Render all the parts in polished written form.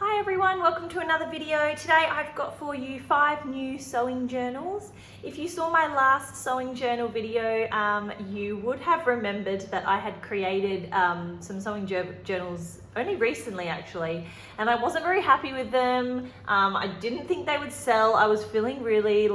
Hi everyone, welcome to another video. Today I've got for you 5 new sewing journals. If you saw my last sewing journal video, you would have remembered that I had created some sewing journals only recently actually, and I wasn't very happy with them. I didn't think they would sell. I was feeling really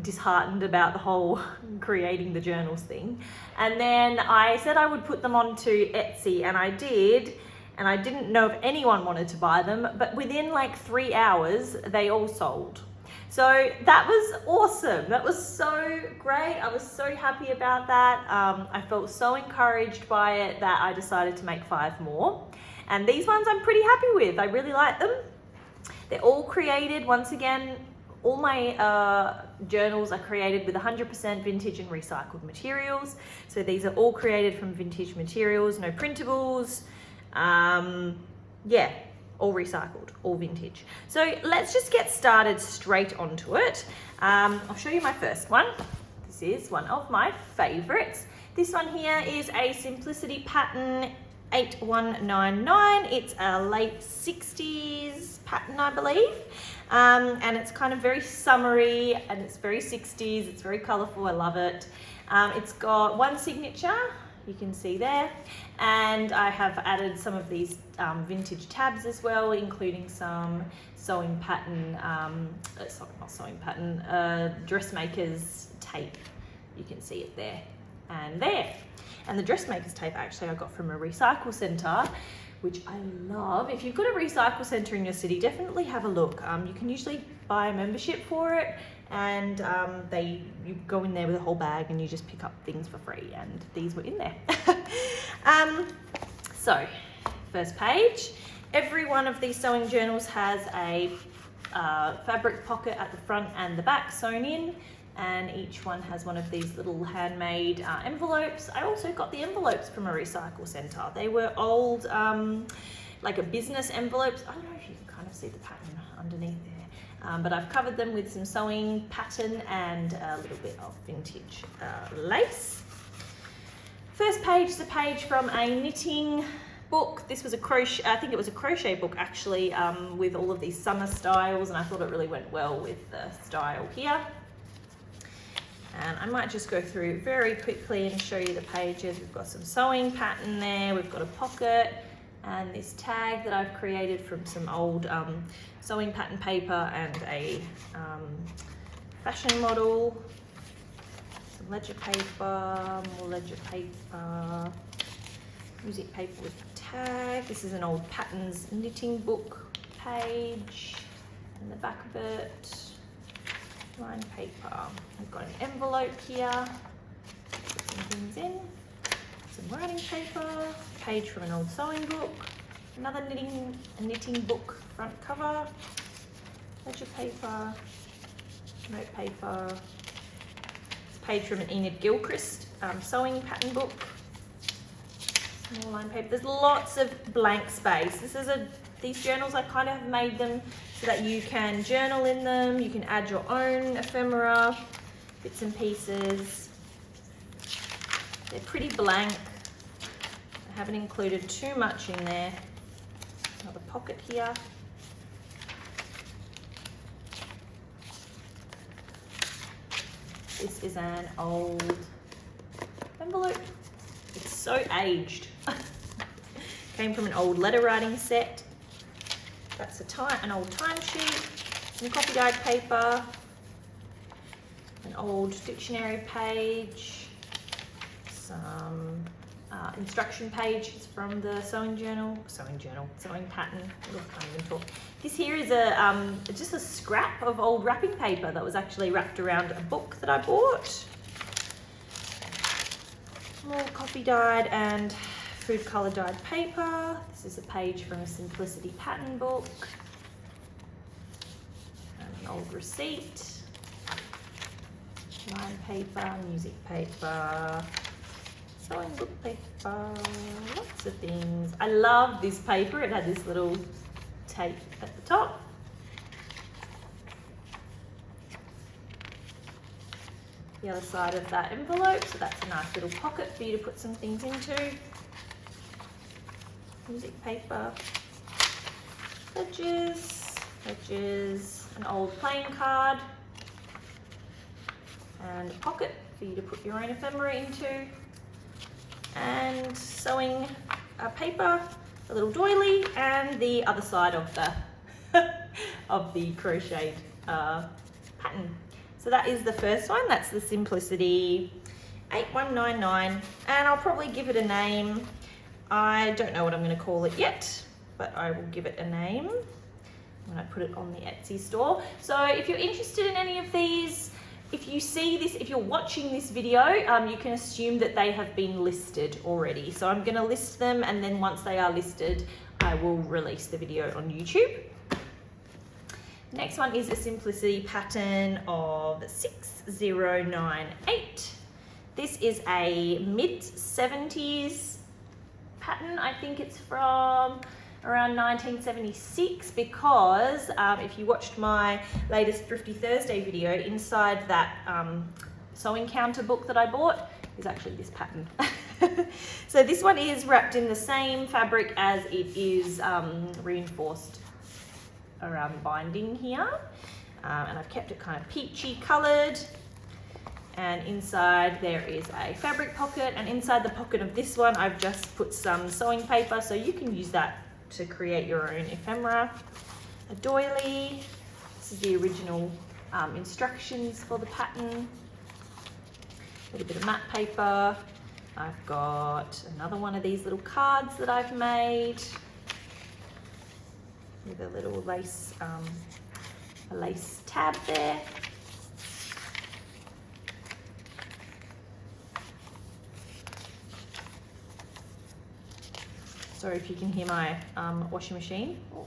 disheartened about the whole creating the journals thing. And then I said I would put them onto Etsy, and I did. And I didn't know if anyone wanted to buy them, but within like 3 hours, they all sold. So that was awesome. That was so great. I was so happy about that. I felt so encouraged by it that I decided to make 5 more. And these ones I'm pretty happy with. I really like them. They're all created, once again, all my journals are created with 100% vintage and recycled materials. So these are all created from vintage materials, no printables. Yeah, all recycled, all vintage. So let's just get started straight onto it. I'll show you my first one. This is one of my favorites. This one here is a Simplicity pattern 8199. It's a late 60s pattern, I believe. And it's kind of very summery and it's very 60s. It's very colorful. I love it. It's got one signature, you can see there, and I have added some of these vintage tabs as well, including some sewing pattern, not sewing pattern, dressmaker's tape. You can see it there and there. And the dressmaker's tape actually I got from a recycle centre, which I love. If you've got a recycle centre in your city, definitely have a look. You can usually buy a membership for it, and you go in there with a whole bag and you just pick up things for free, and these were in there. So first page, every one of these sewing journals has a fabric pocket at the front and the back sewn in, and each one has one of these little handmade envelopes. I also got the envelopes from a recycle centre. They were old, like a business envelopes. I don't know if you can kind of see the pattern underneath there. But I've covered them with some sewing pattern and a little bit of vintage lace. First page is a page from a knitting book. This was a crochet, I think it was a crochet book actually, with all of these summer styles, and I thought it really went well with the style here. And I might just go through very quickly and show you the pages. We've got some sewing pattern there, we've got a pocket, and this tag that I've created from some old sewing pattern paper and a fashion model, some ledger paper, more ledger paper, music paper with the tag. This is an old patterns knitting book page, and the back of it, lined paper. I've got an envelope here, put some things in, some writing paper, page from an old sewing book, another knitting book front cover, ledger paper, note paper, page from an Enid Gilchrist sewing pattern book, small line paper. There's lots of blank space. These journals, I kind of have made them so that you can journal in them, you can add your own ephemera, bits and pieces. They're pretty blank. I haven't included too much in there. Another pocket here. This is an old envelope. It's so aged. Came from an old letter writing set. That's an old timesheet, some copy dyed paper, an old dictionary page, some instruction pages from the sewing pattern. I can't even talk. This here is just a scrap of old wrapping paper that was actually wrapped around a book that I bought. More copy dyed and food colour dyed paper. This is a page from a Simplicity pattern book. And an old receipt. Line paper, music paper, sewing book paper, lots of things. I love this paper. It had this little tape at the top. The other side of that envelope, so that's a nice little pocket for you to put some things into. Music paper, pledges, an old playing card, and a pocket for you to put your own ephemera into, and sewing paper, a little doily, and the other side of the of the crocheted pattern. So that is the first one. That's the Simplicity 8199, and I'll probably give it a name. I don't know what I'm going to call it yet, but I will give it a name when I put it on the Etsy store. So if you're interested in any of these, if you see this, if you're watching this video, you can assume that they have been listed already. So I'm going to list them, and then once they are listed, I will release the video on YouTube. Next one is a Simplicity pattern of 6098. This is a mid-70s pattern. I think it's from around 1976, because if you watched my latest Thrifty Thursday video, inside that sewing counter book that I bought is actually this pattern. So this one is wrapped in the same fabric as it is reinforced around binding here, and I've kept it kind of peachy coloured. And inside there is a fabric pocket, and inside the pocket of this one I've just put some sewing paper, so you can use that to create your own ephemera. A doily. This is the original instructions for the pattern. A little bit of matte paper. I've got another one of these little cards that I've made with a little lace, a lace tab there. Sorry if you can hear my washing machine. Oh,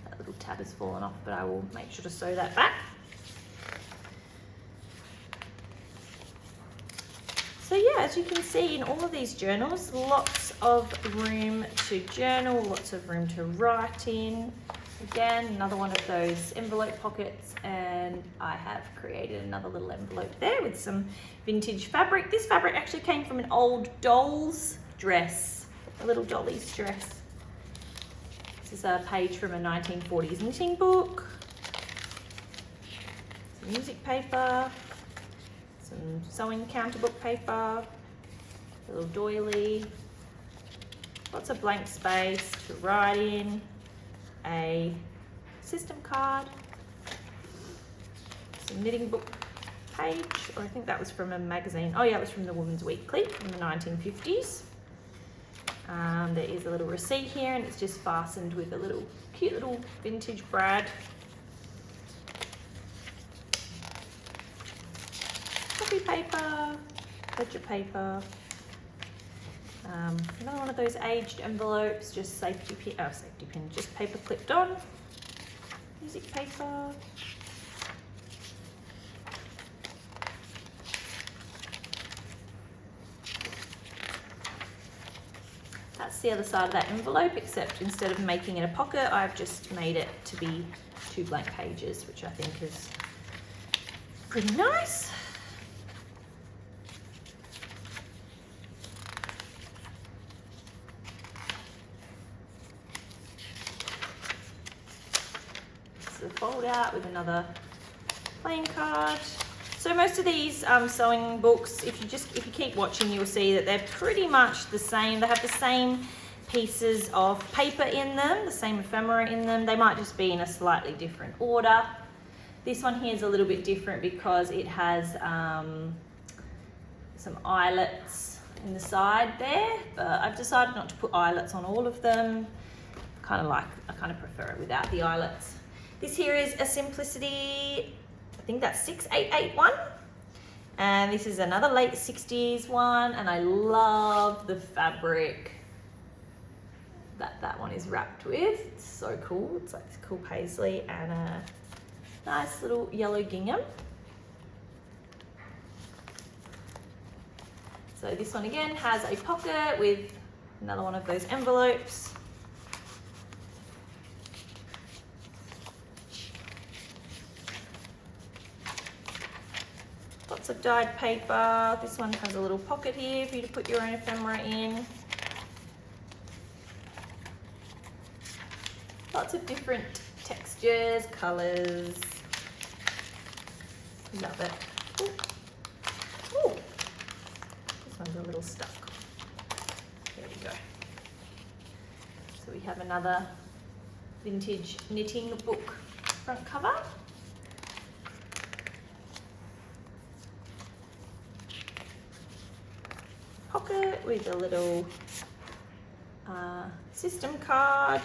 that little tab has fallen off, but I will make sure to sew that back. So yeah, as you can see in all of these journals, lots of room to journal, lots of room to write in. Again, another one of those envelope pockets, and I have created another little envelope there with some vintage fabric. This fabric actually came from an old doll's dress, a little Dolly's dress. This is a page from a 1940s knitting book. Some music paper, some sewing counter book paper, a little doily, lots of blank space to write in, a system card, some knitting book page, or I think that was from a magazine. Oh yeah, it was from the Woman's Weekly from the 1950s. There is a little receipt here, and it's just fastened with a little cute little vintage brad. Copy paper, ledger paper. Another one of those aged envelopes, just safety pin, just paper clipped on. Music paper. That's the other side of that envelope, except instead of making it a pocket, I've just made it to be 2 blank pages, which I think is pretty nice. A fold out with another playing card. So most of these sewing books, if you keep watching, you'll see that they're pretty much the same. They have the same pieces of paper in them, the same ephemera in them. They might just be in a slightly different order. This one here is a little bit different because it has some eyelets in the side there, but I've decided not to put eyelets on all of them. I kind of prefer it without the eyelets. This here is a Simplicity, I think that's 6881. And this is another late 60s one, and I love the fabric that one is wrapped with. It's so cool. It's like this cool paisley and a nice little yellow gingham. So this one again has a pocket with another one of those envelopes. Lots of dyed paper. This one has a little pocket here for you to put your own ephemera in. Lots of different textures, colours. Love it. Ooh. Ooh. This one's a little stuck. There we go. So we have another vintage knitting book front cover. Pocket with a little system card,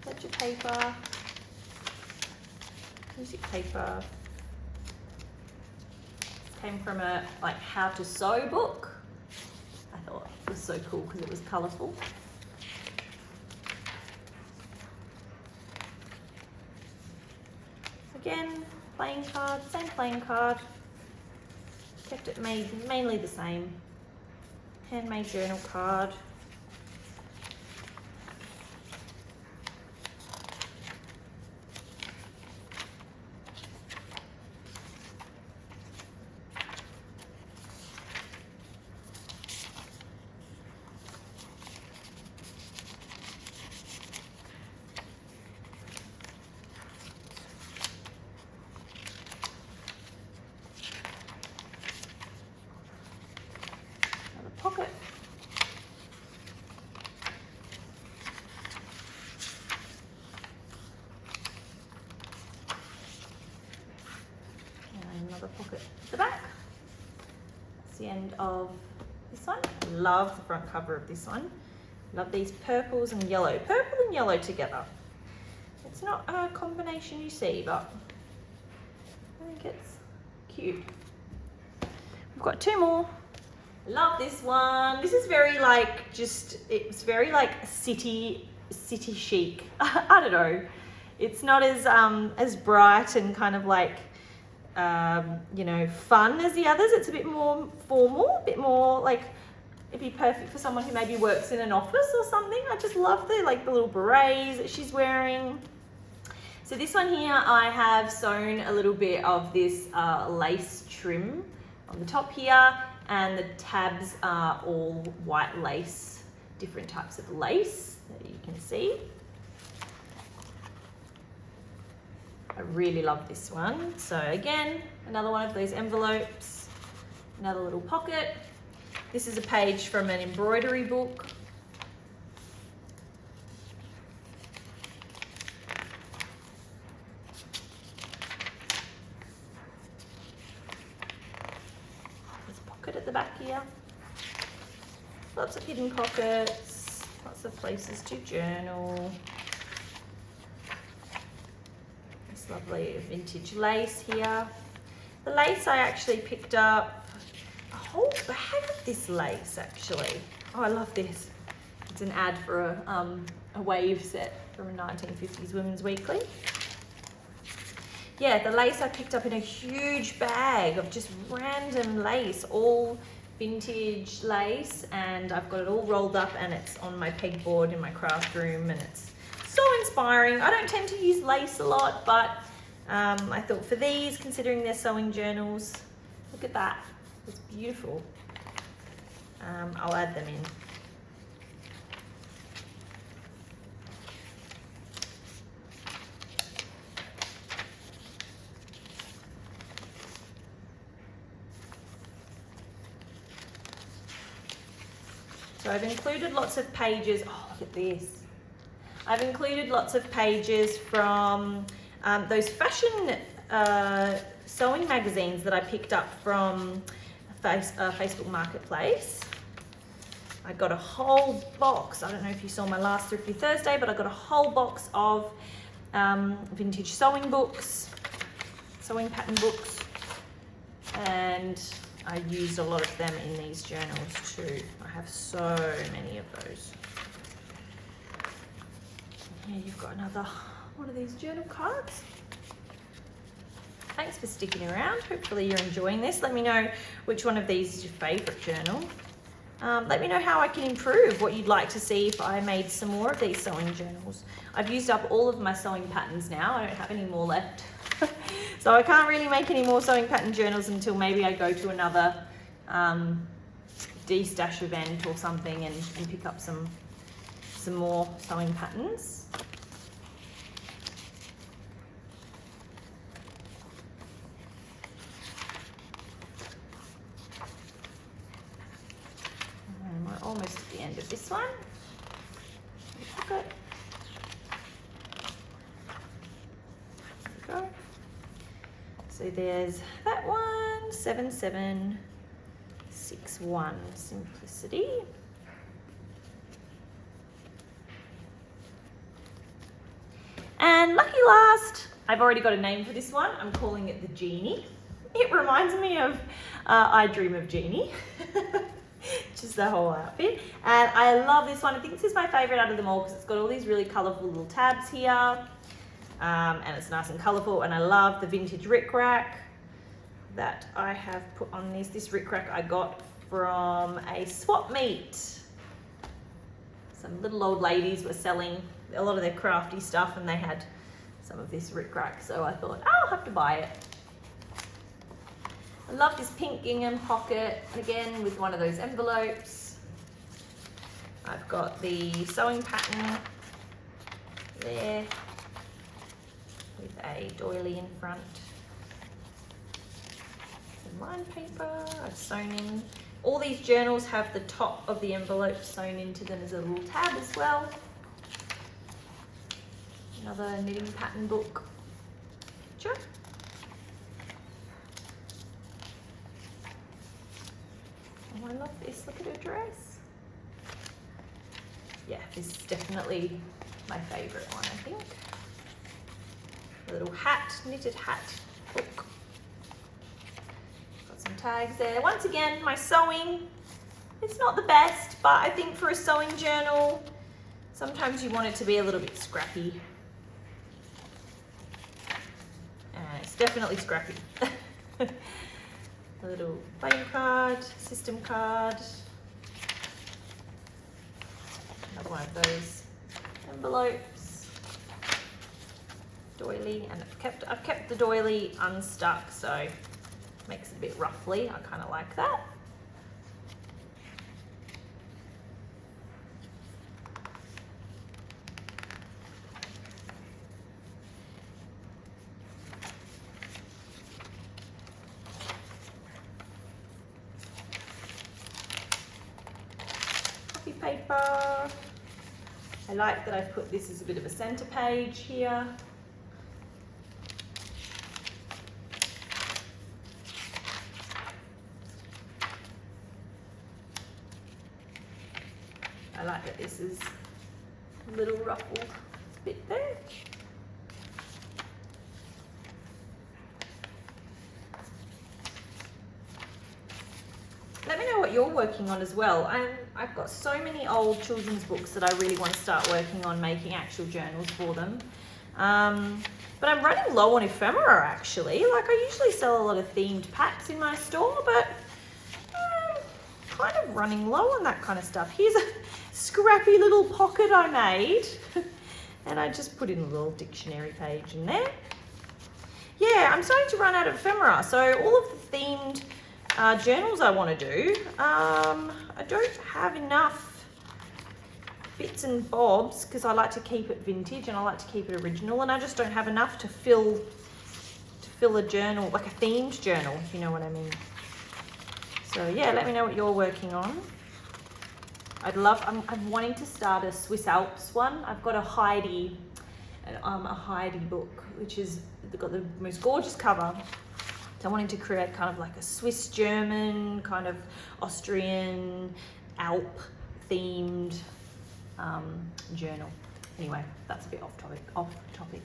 ledger paper, music paper. This came from a like how to sew book. I thought it was so cool because it was colourful. Again, playing card, same playing card. Kept it mainly the same. Handmade journal card. Pocket. And another pocket at the back. That's the end of this one. Love the front cover of this one. Love these purples and yellow. Purple and yellow together. It's not a combination you see, but I think it's cute. We've got two more. Love this one. This is very like it's very like city chic. I don't know. It's not as bright and kind of like you know, fun as the others. It's a bit more formal, a bit more like it'd be perfect for someone who maybe works in an office or something. I just love the little berets that she's wearing. So this one here, I have sewn a little bit of this lace trim on the top here. And the tabs are all white lace, different types of lace that you can see. I really love this one. So again, another one of those envelopes, another little pocket. This is a page from an embroidery book. At the back here. Lots of hidden pockets, lots of places to journal. This lovely vintage lace here. The lace I actually picked up a whole bag of this lace actually. Oh, I love this. It's an ad for a wave set from a 1950s Women's Weekly. Yeah, the lace I picked up in a huge bag of just random lace, all vintage lace, and I've got it all rolled up and it's on my pegboard in my craft room and it's so inspiring. I don't tend to use lace a lot, but I thought for these, considering they're sewing journals, look at that, it's beautiful. I'll add them in. So I've included lots of pages. Oh, look at this. I've included lots of pages from those fashion sewing magazines that I picked up from Facebook Marketplace. I got a whole box. I don't know if you saw my last Thrifty Thursday, but I got a whole box of vintage sewing books, sewing pattern books, and I used a lot of them in these journals too. I have so many of those. Here you've got another one of these journal cards. Thanks for sticking around. Hopefully you're enjoying this. Let me know which one of these is your favourite journal. Let me know how I can improve, what you'd like to see if I made some more of these sewing journals. I've used up all of my sewing patterns now. I don't have any more left. So I can't really make any more sewing pattern journals until maybe I go to another D-stash event or something and pick up some some more sewing patterns. And we're almost at the end of this one. Pocket. There we go. So there's that one, 7761, simplicity. And lucky last, I've already got a name for this one. I'm calling it the Genie. It reminds me of I Dream of Jeannie, just the whole outfit. And I love this one. I think this is my favorite out of them all because it's got all these really colorful little tabs here. And it's nice and colorful. And I love the vintage rickrack that I have put on this. This rickrack I got from a swap meet. Some little old ladies were selling a lot of their crafty stuff and they had some of this rickrack, so I thought I'll have to buy it. I love this pink gingham pocket, again with one of those envelopes. I've got the sewing pattern there with a doily in front. Some line paper I've sewn in. All these journals have the top of the envelope sewn into them as a little tab as well. Another knitting pattern book picture. Oh, I love this. Look at her dress. Yeah, this is definitely my favourite one, I think. A little hat, knitted hat book. Got some tags there. Once again, my sewing, it's not the best, but I think for a sewing journal, sometimes you want it to be a little bit scrappy. It's definitely scrappy. A little playing card, system card. Another one of those envelopes. Doily, and I've kept the doily unstuck, so it makes it a bit ruffly. I kind of like that. Paper. I like that I've put this as a bit of a center page here. I like that this is a little ruffled bit there. Let me know what you're working on as well. I've got so many old children's books that I really want to start working on making actual journals for them. But I'm running low on ephemera actually. Like I usually sell a lot of themed packs in my store, but I'm kind of running low on that kind of stuff. Here's a scrappy little pocket I made. And I just put in a little dictionary page in there. Yeah, I'm starting to run out of ephemera. So all of the themed journals I want to do, I don't have enough bits and bobs because I like to keep it vintage and I like to keep it original, and I just don't have enough to fill a journal, like a themed journal, if you know what I mean. So yeah, let me know what you're working on. I'm wanting to start a Swiss Alps one. I've got a Heidi book, which is got the most gorgeous cover. So I'm wanting to create kind of like a Swiss German, kind of Austrian, Alp themed journal. Anyway, that's a bit off topic.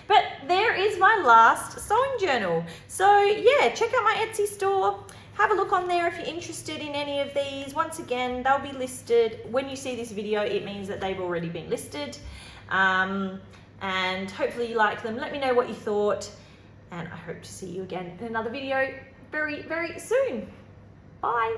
But there is my last sewing journal. So yeah, check out my Etsy store. Have a look on there if you're interested in any of these. Once again, they'll be listed. When you see this video, it means that they've already been listed. And hopefully you like them. Let me know what you thought. And I hope to see you again in another video very, very soon. Bye.